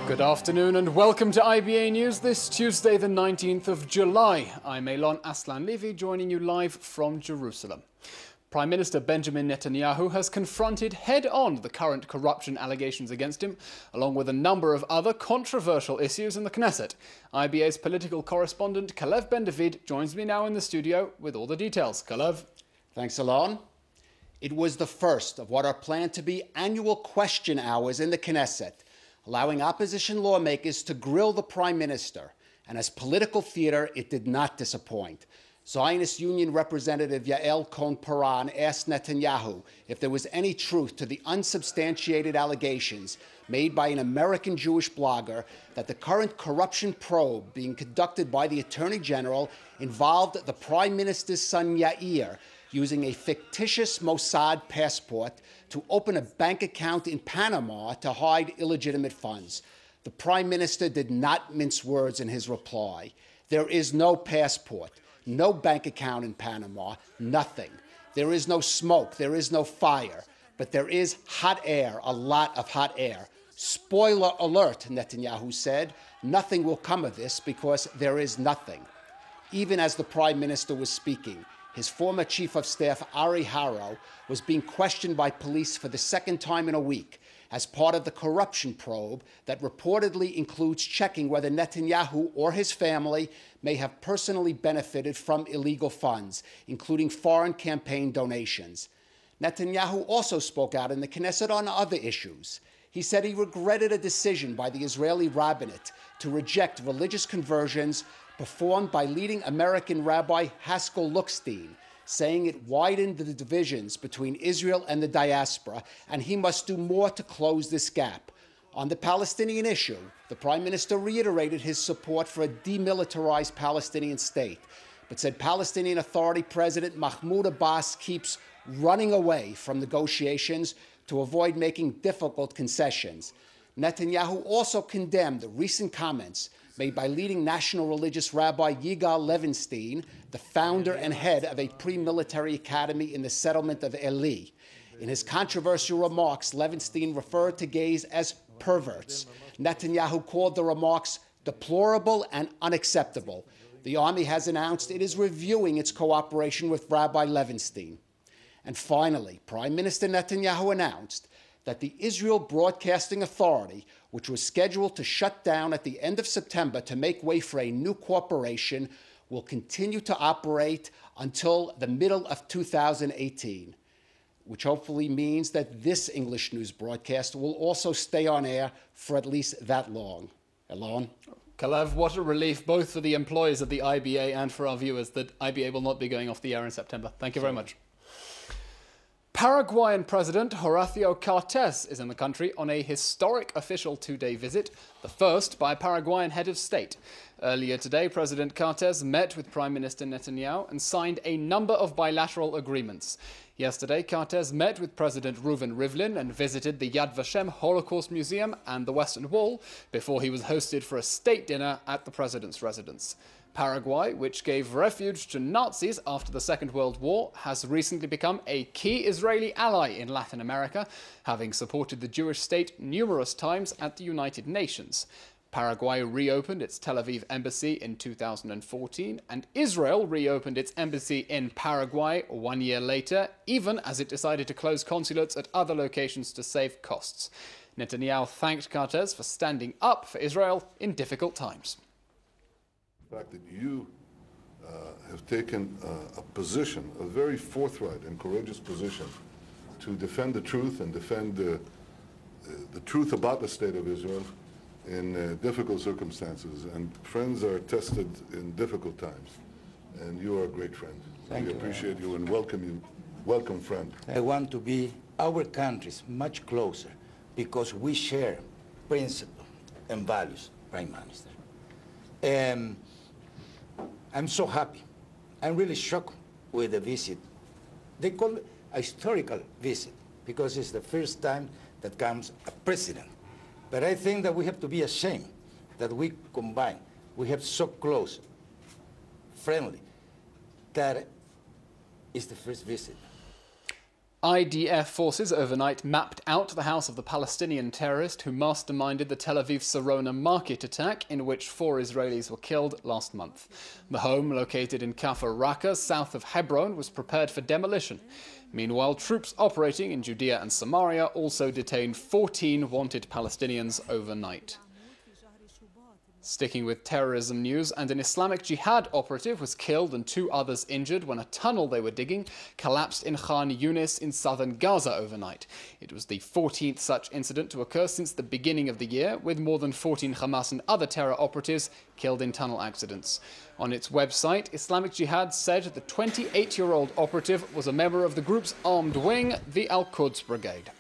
Good afternoon and welcome to IBA News this Tuesday, the 19th of July. I'm Elon Aslan-Levy, joining you live from Jerusalem. Prime Minister Benjamin Netanyahu has confronted head-on the current corruption allegations against him, along with a number of other controversial issues in the Knesset. IBA's political correspondent Kalev Ben-David joins me now in the studio with all the details. Kalev. Thanks, Elon. It was the first of what are planned to be annual question hours in the Knesset, allowing opposition lawmakers to grill the Prime Minister. And as political theater, it did not disappoint. Zionist Union Representative Yael Cohen-Paran asked Netanyahu if there was any truth to the unsubstantiated allegations made by an American Jewish blogger that the current corruption probe being conducted by the Attorney General involved the Prime Minister's son Yair using a fictitious Mossad passport to open a bank account in Panama to hide illegitimate funds. The Prime Minister did not mince words in his reply. There is no passport, no bank account in Panama, nothing. There is no smoke, there is no fire, but there is hot air, a lot of hot air. Spoiler alert, Netanyahu said, nothing will come of this because there is nothing. Even as the Prime Minister was speaking, his former Chief of Staff, Ari Haro, was being questioned by police for the second time in a week as part of the corruption probe that reportedly includes checking whether Netanyahu or his family may have personally benefited from illegal funds, including foreign campaign donations. Netanyahu also spoke out in the Knesset on other issues. He said he regretted a decision by the Israeli rabbinate to reject religious conversions performed by leading American Rabbi Haskell Lookstein, saying it widened the divisions between Israel and the diaspora, and he must do more to close this gap. On the Palestinian issue, the Prime Minister reiterated his support for a demilitarized Palestinian state, but said Palestinian Authority President Mahmoud Abbas keeps running away from negotiations to avoid making difficult concessions. Netanyahu also condemned the recent comments made by leading national religious Rabbi Yigal Levinstein, the founder and head of a pre-military academy in the settlement of Eli. In his controversial remarks, Levinstein referred to gays as perverts. Netanyahu called the remarks deplorable and unacceptable. The army has announced it is reviewing its cooperation with Rabbi Levinstein. And finally, Prime Minister Netanyahu announced that the Israel Broadcasting Authority, which was scheduled to shut down at the end of September to make way for a new corporation, will continue to operate until the middle of 2018, which hopefully means that this English news broadcast will also stay on air for at least that long. Elon? Kalev, what a relief both for the employees of the IBA and for our viewers that IBA will not be going off the air in September. Thank you very much. Paraguayan President Horacio Cartes is in the country on a historic official two-day visit, the first by a Paraguayan head of state. Earlier today, President Cartes met with Prime Minister Netanyahu and signed a number of bilateral agreements. Yesterday, Cartes met with President Reuven Rivlin and visited the Yad Vashem Holocaust Museum and the Western Wall before he was hosted for a state dinner at the president's residence. Paraguay, which gave refuge to Nazis after the Second World War, has recently become a key Israeli ally in Latin America, having supported the Jewish state numerous times at the United Nations. Paraguay reopened its Tel Aviv embassy in 2014, and Israel reopened its embassy in Paraguay 1 year later, even as it decided to close consulates at other locations to save costs. Netanyahu thanked Cartes for standing up for Israel in difficult times. The fact that you have taken a position, a very forthright and courageous position, to defend the truth and defend the truth about the state of Israel in difficult circumstances. And friends are tested in difficult times, and you are a great friend. We appreciate you and welcome you. Welcome, friend. I want to be our countries much closer because we share principles and values, Prime Minister. I'm so happy. I'm really shocked with the visit. They call it a historical visit because it's the first time that comes a president. But I think that we have to be ashamed that we combine. We have so close, friendly, that is the first visit. IDF forces overnight mapped out the house of the Palestinian terrorist who masterminded the Tel Aviv Sarona market attack in which 4 Israelis were killed last month. The home, located in Kafar Raqqa, south of Hebron, was prepared for demolition. Meanwhile, troops operating in Judea and Samaria also detained 14 wanted Palestinians overnight. Sticking with terrorism news, and an Islamic Jihad operative was killed and 2 others injured when a tunnel they were digging collapsed in Khan Yunis in southern Gaza overnight. It was the 14th such incident to occur since the beginning of the year, with more than 14 Hamas and other terror operatives killed in tunnel accidents. On its website, Islamic Jihad said the 28-year-old operative was a member of the group's armed wing, the Al-Quds Brigade.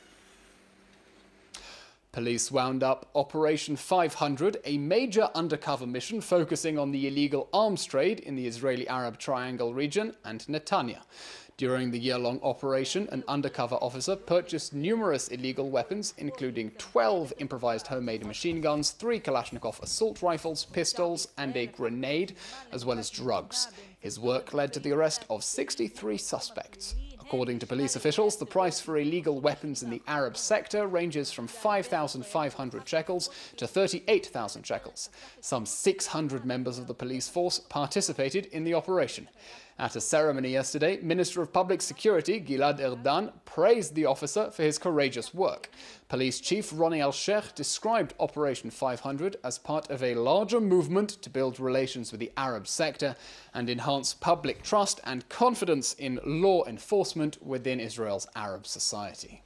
Police wound up Operation 500, a major undercover mission focusing on the illegal arms trade in the Israeli-Arab Triangle region and Netanya. During the year-long operation, an undercover officer purchased numerous illegal weapons, including 12 improvised homemade machine guns, 3 Kalashnikov assault rifles, pistols, and a grenade, as well as drugs. His work led to the arrest of 63 suspects. According to police officials, the price for illegal weapons in the Arab sector ranges from 5,500 shekels to 38,000 shekels. Some 600 members of the police force participated in the operation. At a ceremony yesterday, Minister of Public Security Gilad Erdan praised the officer for his courageous work. Police Chief Ronnie Al-Sheikh described Operation 500 as part of a larger movement to build relations with the Arab sector and enhance public trust and confidence in law enforcement within Israel's Arab society.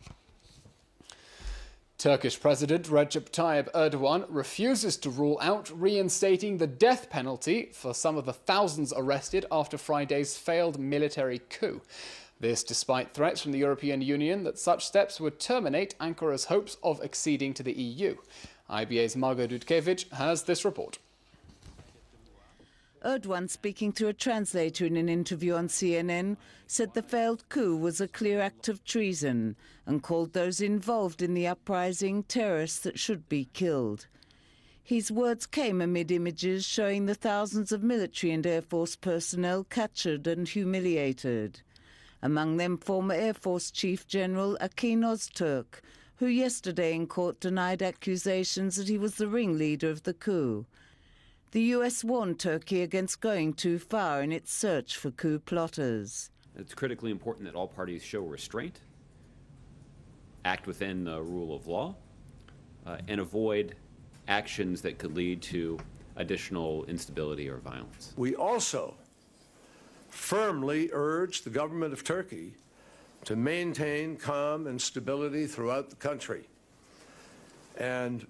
Turkish President Recep Tayyip Erdogan refuses to rule out reinstating the death penalty for some of the thousands arrested after Friday's failed military coup. This despite threats from the European Union that such steps would terminate Ankara's hopes of acceding to the EU. IBA's Margot Dudkevich has this report. Erdogan, speaking to a translator in an interview on CNN, said the failed coup was a clear act of treason and called those involved in the uprising terrorists that should be killed. His words came amid images showing the thousands of military and Air Force personnel captured and humiliated. Among them former Air Force Chief General Akin Öztürk, who yesterday in court denied accusations that he was the ringleader of the coup. The US warned Turkey against going too far in its search for coup plotters. It's critically important that all parties show restraint, act within the rule of law, and avoid actions that could lead to additional instability or violence. We also firmly urge the government of Turkey to maintain calm and stability throughout the country. And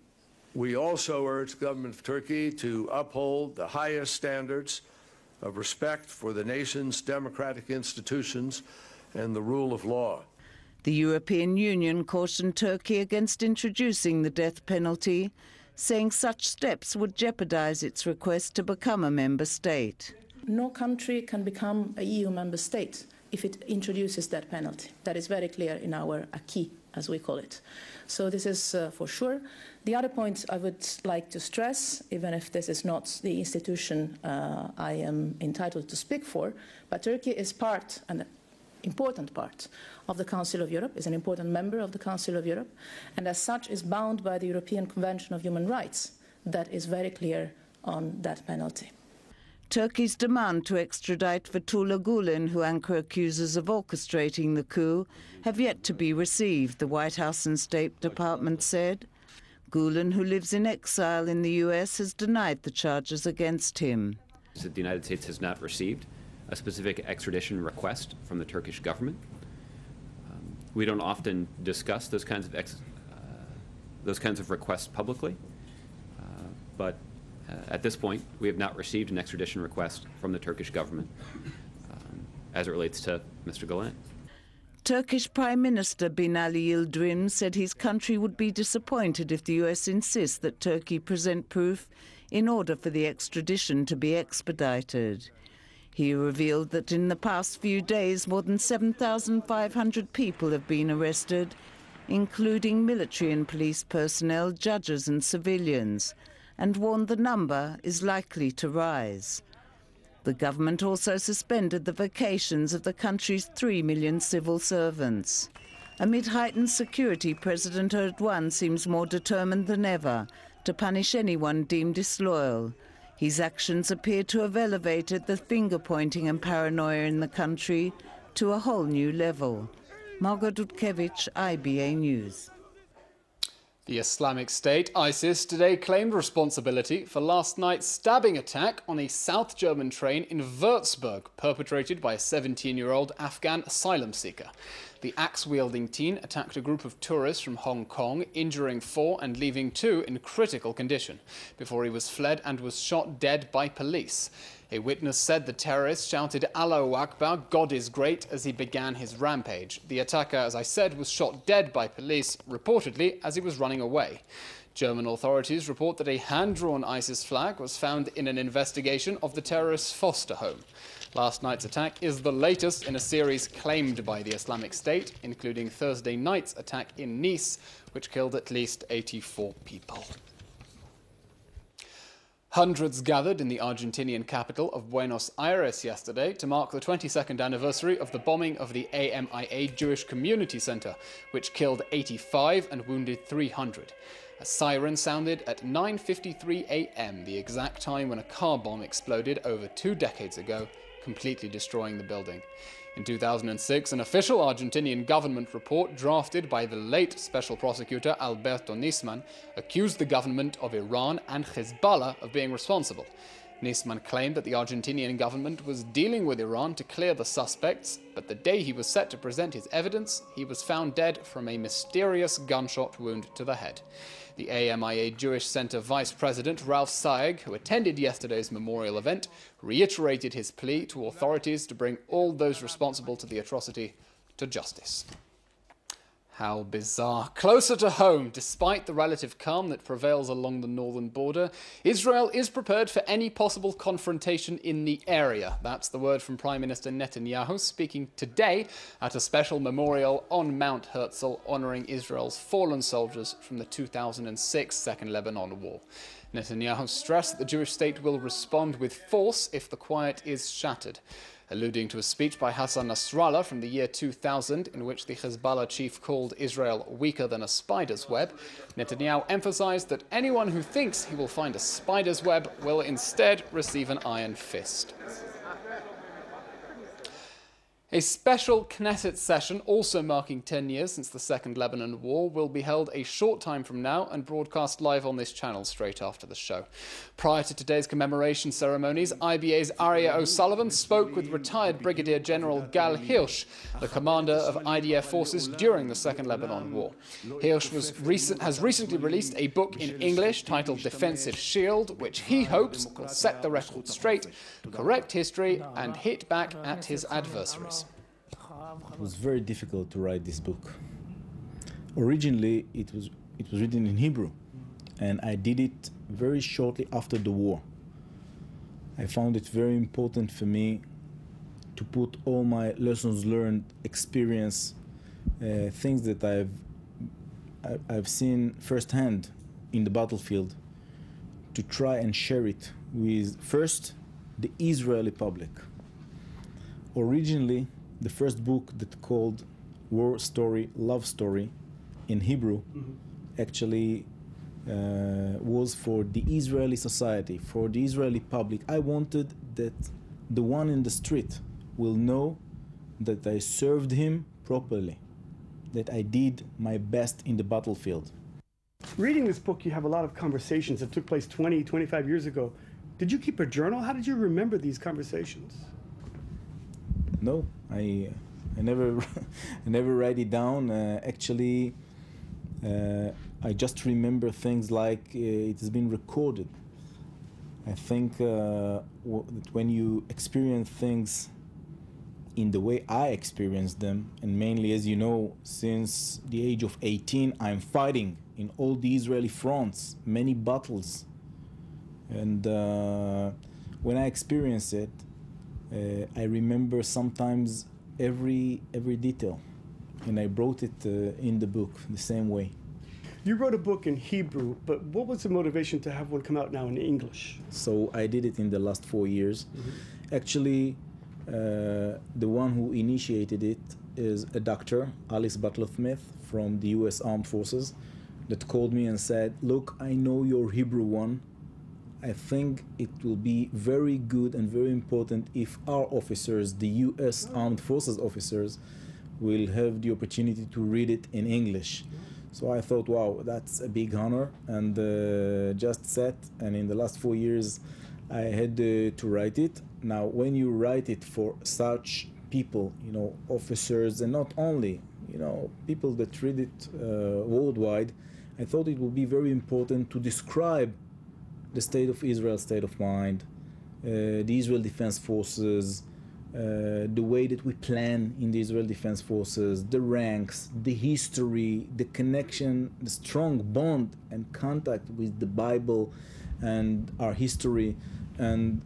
we also urge the government of Turkey to uphold the highest standards of respect for the nation's democratic institutions and the rule of law. The European Union cautioned Turkey against introducing the death penalty, saying such steps would jeopardize its request to become a member state. No country can become a EU member state if it introduces that penalty. That is very clear in our acquis, as we call it. So this is for sure. The other point I would like to stress, even if this is not the institution I am entitled to speak for, but Turkey is part, an important part, of the Council of Europe, is an important member of the Council of Europe, and as such is bound by the European Convention of Human Rights. That is very clear on that penalty. Turkey's demand to extradite Fethullah Gulen, who Ankara accuses of orchestrating the coup, have yet to be received, the White House and State Department said. Gulen, who lives in exile in the US, has denied the charges against him. The United States has not received a specific extradition request from the Turkish government. We don't often discuss those kinds of requests publicly, but at this point, we have not received an extradition request from the Turkish government as it relates to Mr. Gulen. Turkish Prime Minister Binali Yildirim said his country would be disappointed if the US insists that Turkey present proof in order for the extradition to be expedited. He revealed that in the past few days, more than 7,500 people have been arrested, including military and police personnel, judges and civilians, and warned the number is likely to rise. The government also suspended the vacations of the country's 3 million civil servants. Amid heightened security, President Erdogan seems more determined than ever to punish anyone deemed disloyal. His actions appear to have elevated the finger-pointing and paranoia in the country to a whole new level. Margot Dudkevich, IBA News. The Islamic State, ISIS, today claimed responsibility for last night's stabbing attack on a South German train in Würzburg, perpetrated by a 17-year-old Afghan asylum seeker. The axe-wielding teen attacked a group of tourists from Hong Kong, injuring 4 and leaving 2 in critical condition, before he was fled and was shot dead by police. A witness said the terrorist shouted "Allahu Akbar, God is great," as he began his rampage. The attacker, as I said, was shot dead by police, reportedly as he was running away. German authorities report that a hand-drawn ISIS flag was found in an investigation of the terrorist's foster home. Last night's attack is the latest in a series claimed by the Islamic State, including Thursday night's attack in Nice, which killed at least 84 people. Hundreds gathered in the Argentinian capital of Buenos Aires yesterday to mark the 22nd anniversary of the bombing of the AMIA Jewish Community Center, which killed 85 and wounded 300. A siren sounded at 9:53 a.m., the exact time when a car bomb exploded over 2 decades ago, completely destroying the building. In 2006, an official Argentinian government report drafted by the late Special Prosecutor Alberto Nisman accused the government of Iran and Hezbollah of being responsible. Nisman claimed that the Argentinian government was dealing with Iran to clear the suspects, but the day he was set to present his evidence, he was found dead from a mysterious gunshot wound to the head. The AMIA Jewish Center Vice President Ralph Saeg, who attended yesterday's memorial event, reiterated his plea to authorities to bring all those responsible to the atrocity to justice. How bizarre. Closer to home, despite the relative calm that prevails along the northern border, Israel is prepared for any possible confrontation in the area. That's the word from Prime Minister Netanyahu, speaking today at a special memorial on Mount Herzl honoring Israel's fallen soldiers from the 2006 Second Lebanon War. Netanyahu stressed that the Jewish state will respond with force if the quiet is shattered. Alluding to a speech by Hassan Nasrallah from the year 2000, in which the Hezbollah chief called Israel weaker than a spider's web, Netanyahu emphasized that anyone who thinks he will find a spider's web will instead receive an iron fist. A special Knesset session, also marking 10 years since the Second Lebanon War, will be held a short time from now and broadcast live on this channel straight after the show. Prior to today's commemoration ceremonies, IBA's Aria O'Sullivan spoke with retired Brigadier General Gal Hirsch, the commander of IDF forces during the Second Lebanon War. Hirsch has recently released a book in English titled Defensive Shield, which he hopes will set the record straight, correct history, and hit back at his adversaries. It was very difficult to write this book. Originally, it was written in Hebrew, and I did it very shortly after the war. I found it very important for me to put all my lessons learned, experience, things that I've seen firsthand in the battlefield, to try and share it with, first, the Israeli public. Originally, the first book that called War Story, Love Story in Hebrew actually was for the Israeli society, for the Israeli public. I wanted that the one in the street will know that I served him properly, that I did my best in the battlefield. Reading this book, you have a lot of conversations that took place 20, 25 years ago. Did you keep a journal? How did you remember these conversations? No, I never I never write it down. Actually, I just remember things like it has been recorded. I think that when you experience things in the way I experienced them, and mainly, as you know, since the age of 18, I'm fighting in all the Israeli fronts, many battles. And when I experience it, I remember sometimes every detail, and I wrote it in the book the same way. You wrote a book in Hebrew, but what was the motivation to have one come out now in English? So I did it in the last 4 years. Actually, the one who initiated it is a doctor, Alice Butler-Smith, from the US Armed Forces, that called me and said, look, I know your Hebrew one. I think it will be very good and very important if our officers, the US Armed Forces officers, will have the opportunity to read it in English. So I thought, wow, that's a big honor, and just sat, and in the last 4 years I had to write it. Now, when you write it for such people, you know, officers, and not only, you know, people that read it worldwide, I thought it would be very important to describe the state of Israel, state of mind, the Israel Defense Forces, the way that we plan in the Israel Defense Forces, the ranks, the history, the connection, the strong bond and contact with the Bible and our history. And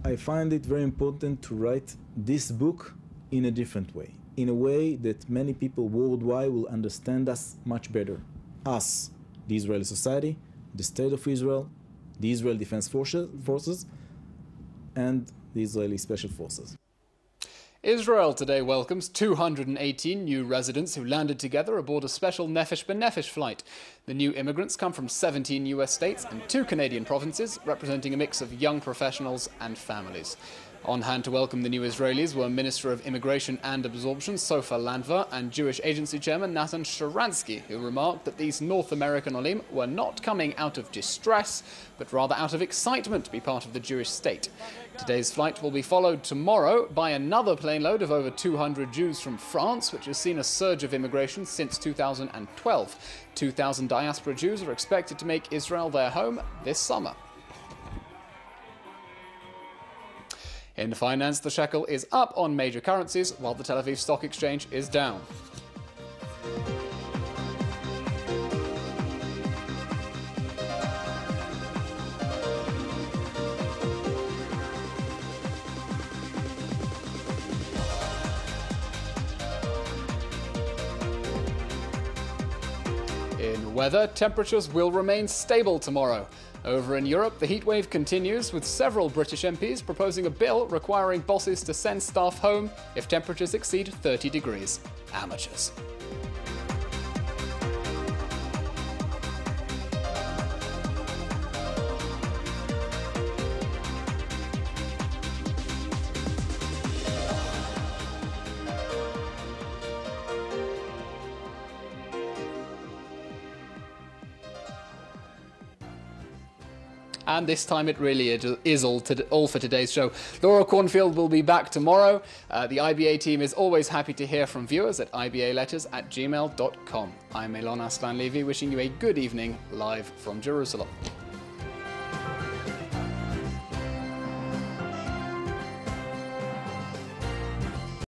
I find it very important to write this book in a different way, in a way that many people worldwide will understand us much better. Us, the Israeli society, the state of Israel, the Israel Defense Forces, and the Israeli Special Forces. Israel today welcomes 218 new residents who landed together aboard a special Nefesh B'Nefesh flight. The new immigrants come from 17 US states and 2 Canadian provinces, representing a mix of young professionals and families. On hand to welcome the new Israelis were Minister of Immigration and Absorption Sofa Landwehr and Jewish Agency Chairman Natan Sharansky, who remarked that these North American Olim were not coming out of distress, but rather out of excitement to be part of the Jewish state. Today's flight will be followed tomorrow by another plane load of over 200 Jews from France, which has seen a surge of immigration since 2012. 2,000 diaspora Jews are expected to make Israel their home this summer. In finance, the shekel is up on major currencies, while the Tel Aviv Stock Exchange is down. In weather, temperatures will remain stable tomorrow. Over in Europe, the heatwave continues, with several British MPs proposing a bill requiring bosses to send staff home if temperatures exceed 30 degrees. Amateurs. And this time it really is all for today's show. Laura Cornfield will be back tomorrow. The IBA team is always happy to hear from viewers at ibaletters@gmail.com. I'm Elon Aslan Levy, wishing you a good evening live from Jerusalem.